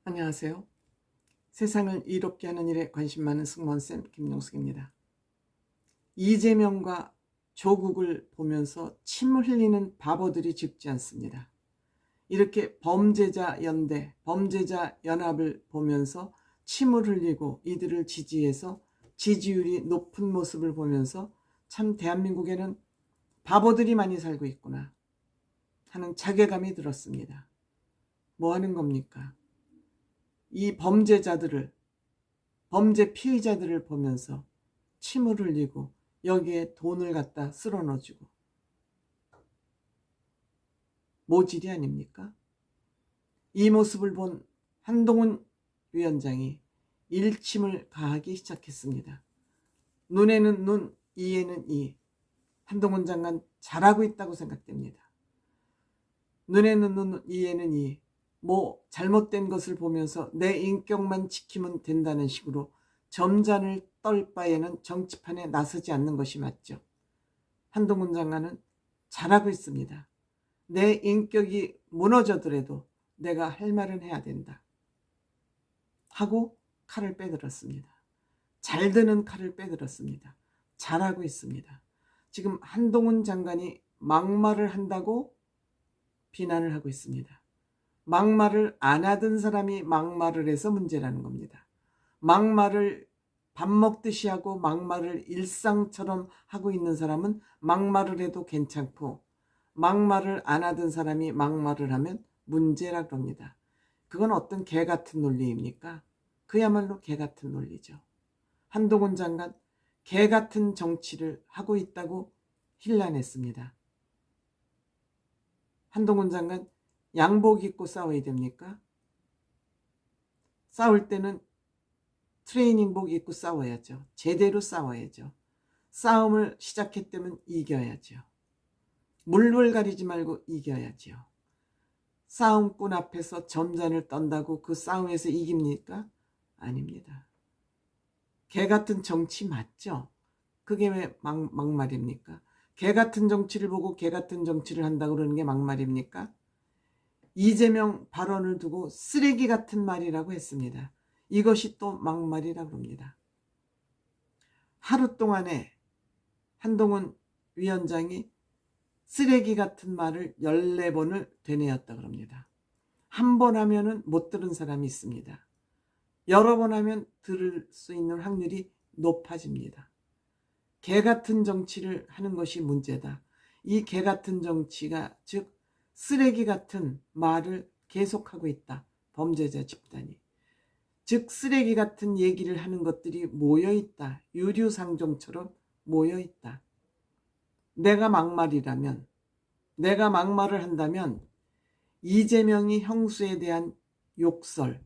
안녕하세요. 세상을 이롭게 하는 일에 관심 많은 승무원쌤 김용숙입니다. 이재명과 조국을 보면서 침을 흘리는 바보들이 적지 않습니다. 이렇게 범죄자 연대, 범죄자 연합을 보면서 침을 흘리고 이들을 지지해서 지지율이 높은 모습을 보면서 참 대한민국에는 바보들이 많이 살고 있구나 하는 자괴감이 들었습니다. 뭐 하는 겁니까? 이 범죄자들을, 범죄 피의자들을 보면서 침을 흘리고 여기에 돈을 갖다 쓸어 넣어주고 모질이 아닙니까? 이 모습을 본 한동훈 위원장이 일침을 가하기 시작했습니다. 눈에는 눈, 이에는 이. 한동훈 장관 잘하고 있다고 생각됩니다. 눈에는 눈, 이에는 이. 뭐 잘못된 것을 보면서 내 인격만 지키면 된다는 식으로 점잔을 떨 바에는 정치판에 나서지 않는 것이 맞죠. 한동훈 장관은 잘하고 있습니다. 내 인격이 무너져더라도 내가 할 말은 해야 된다 하고 칼을 빼들었습니다. 잘 드는 칼을 빼들었습니다. 잘하고 있습니다. 지금 한동훈 장관이 막말을 한다고 비난을 하고 있습니다. 막말을 안 하던 사람이 막말을 해서 문제라는 겁니다. 막말을 밥 먹듯이 하고 막말을 일상처럼 하고 있는 사람은 막말을 해도 괜찮고, 막말을 안 하던 사람이 막말을 하면 문제라 그럽니다. 그건 어떤 개 같은 논리입니까? 그야말로 개 같은 논리죠. 한동훈 장관 개 같은 정치를 하고 있다고 힐난했습니다. 한동훈 장관 양복 입고 싸워야 됩니까? 싸울 때는 트레이닝복 입고 싸워야죠. 제대로 싸워야죠. 싸움을 시작했다면 이겨야죠. 물을 가리지 말고 이겨야죠. 싸움꾼 앞에서 점잔을 떤다고 그 싸움에서 이깁니까? 아닙니다. 개 같은 정치 맞죠? 그게 왜 막말입니까? 개 같은 정치를 보고 개 같은 정치를 한다고 그러는 게 막말입니까? 이재명 발언을 두고 쓰레기 같은 말이라고 했습니다. 이것이 또 막말이라고 합니다. 하루 동안에 한동훈 위원장이 쓰레기 같은 말을 14번을 되뇌었다 그럽니다. 한 번 하면은 못 들은 사람이 있습니다. 여러 번 하면 들을 수 있는 확률이 높아집니다. 개 같은 정치를 하는 것이 문제다. 이 개 같은 정치가, 즉 쓰레기 같은 말을 계속하고 있다. 범죄자 집단이. 즉 쓰레기 같은 얘기를 하는 것들이 모여있다. 유류상종처럼 모여있다. 내가 막말이라면, 내가 막말을 한다면 이재명이 형수에 대한 욕설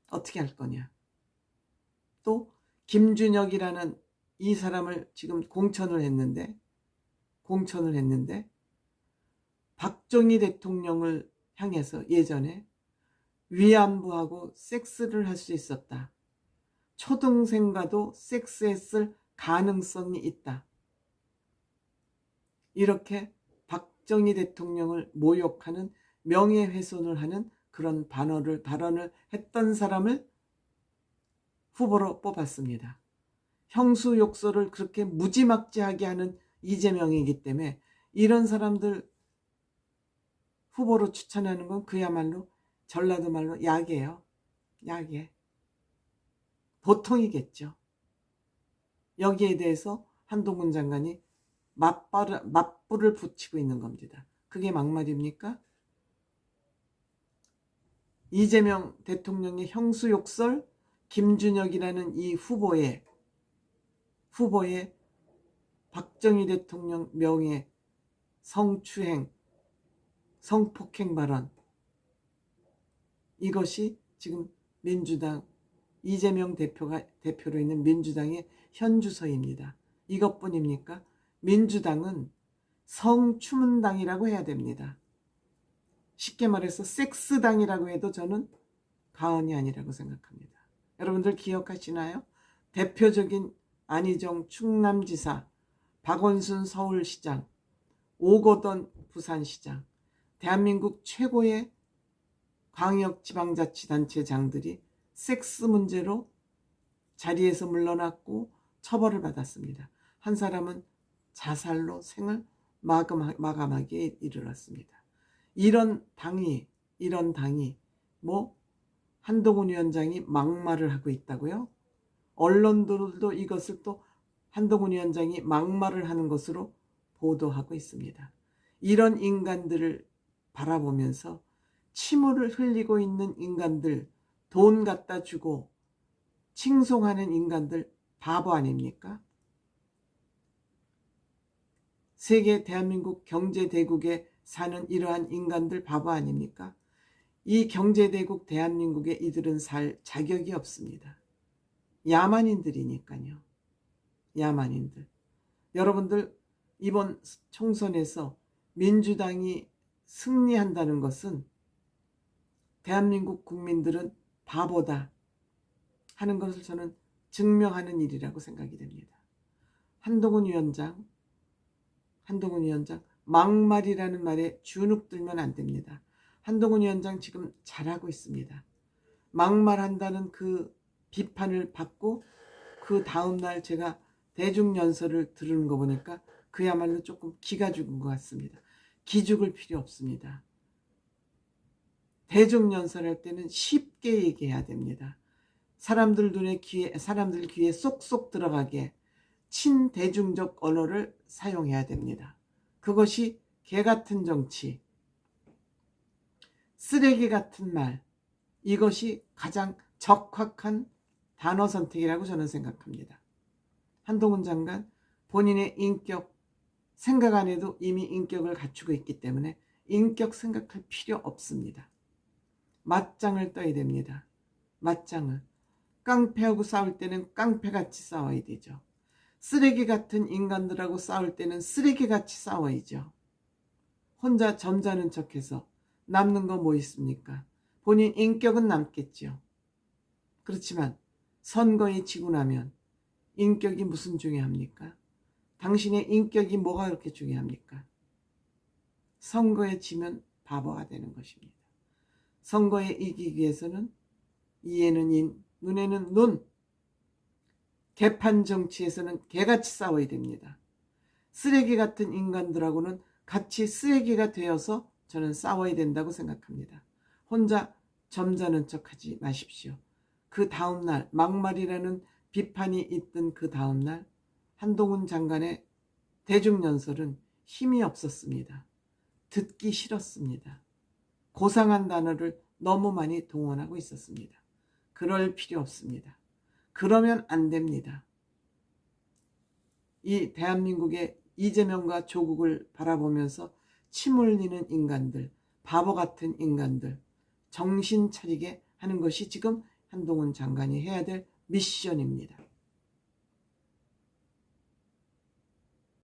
어떻게 할 거냐. 또 김준혁이라는 이 사람을 지금 공천을 했는데 박정희 대통령을 향해서 예전에 위안부하고 섹스를 할 수 있었다. 초등생과도 섹스했을 가능성이 있다. 이렇게 박정희 대통령을 모욕하는, 명예훼손을 하는 그런 발언을 했던 사람을 후보로 뽑았습니다. 형수 욕설을 그렇게 무지막지하게 하는 이재명이기 때문에 이런 사람들 후보로 추천하는 건 그야말로 전라도 말로 약이에요. 약이에. 보통이겠죠. 여기에 대해서 한동훈 장관이 맞불을 붙이고 있는 겁니다. 그게 막말입니까? 이재명 대통령의 형수 욕설, 김준혁이라는 이 후보의 박정희 대통령 명예 성추행, 성폭행 발언, 이것이 지금 민주당 이재명 대표로 있는 민주당의 현주소입니다. 이것뿐입니까? 민주당은 성추문당이라고 해야 됩니다. 쉽게 말해서 섹스당이라고 해도 저는 과언이 아니라고 생각합니다. 여러분들 기억하시나요? 대표적인 안희정 충남지사, 박원순 서울시장, 오거돈 부산시장, 대한민국 최고의 광역지방자치단체장들이 섹스 문제로 자리에서 물러났고 처벌을 받았습니다. 한 사람은 자살로 생을 마감하기에 이르렀습니다. 이런 당이 뭐 한동훈 위원장이 막말을 하고 있다고요? 언론들도 이것을 또 한동훈 위원장이 막말을 하는 것으로 보도하고 있습니다. 이런 인간들을 바라보면서 침울을 흘리고 있는 인간들, 돈 갖다 주고 칭송하는 인간들 바보 아닙니까? 세계 대한민국 경제대국에 사는 이러한 인간들 바보 아닙니까? 이 경제대국 대한민국에 이들은 살 자격이 없습니다. 야만인들이니까요. 야만인들. 여러분들 이번 총선에서 민주당이 승리한다는 것은 대한민국 국민들은 바보다 하는 것을 저는 증명하는 일이라고 생각이 됩니다. 한동훈 위원장 막말이라는 말에 주눅 들면 안 됩니다. 한동훈 위원장 지금 잘하고 있습니다. 막말한다는 그 비판을 받고 그 다음날 제가 대중연설을 들은 거 보니까 그야말로 조금 기가 죽은 것 같습니다. 기죽을 필요 없습니다. 대중연설할 때는 쉽게 얘기해야 됩니다. 사람들 귀에 쏙쏙 들어가게 친대중적 언어를 사용해야 됩니다. 그것이 개같은 정치, 쓰레기 같은 말, 이것이 가장 적확한 단어 선택이라고 저는 생각합니다. 한동훈 장관 본인의 인격 생각 안 해도 이미 인격을 갖추고 있기 때문에 인격 생각할 필요 없습니다. 맞짱을 떠야 됩니다. 맞짱을. 깡패하고 싸울 때는 깡패같이 싸워야 되죠. 쓰레기 같은 인간들하고 싸울 때는 쓰레기같이 싸워야죠. 혼자 점잖은 척해서 남는 거 뭐 있습니까? 본인 인격은 남겠죠. 그렇지만 선거에 지고 나면 인격이 무슨 중요합니까? 당신의 인격이 뭐가 그렇게 중요합니까? 선거에 지면 바보가 되는 것입니다. 선거에 이기기 위해서는 이에는 인, 눈에는 눈, 개판 정치에서는 개같이 싸워야 됩니다. 쓰레기 같은 인간들하고는 같이 쓰레기가 되어서 저는 싸워야 된다고 생각합니다. 혼자 점잖은 척하지 마십시오. 그 다음날 막말이라는 비판이 있던 그 다음날 한동훈 장관의 대중연설은 힘이 없었습니다. 듣기 싫었습니다. 고상한 단어를 너무 많이 동원하고 있었습니다. 그럴 필요 없습니다. 그러면 안 됩니다. 이 대한민국의 이재명과 조국을 바라보면서 침 흘리는 인간들, 바보 같은 인간들, 정신 차리게 하는 것이 지금 한동훈 장관이 해야 될 미션입니다.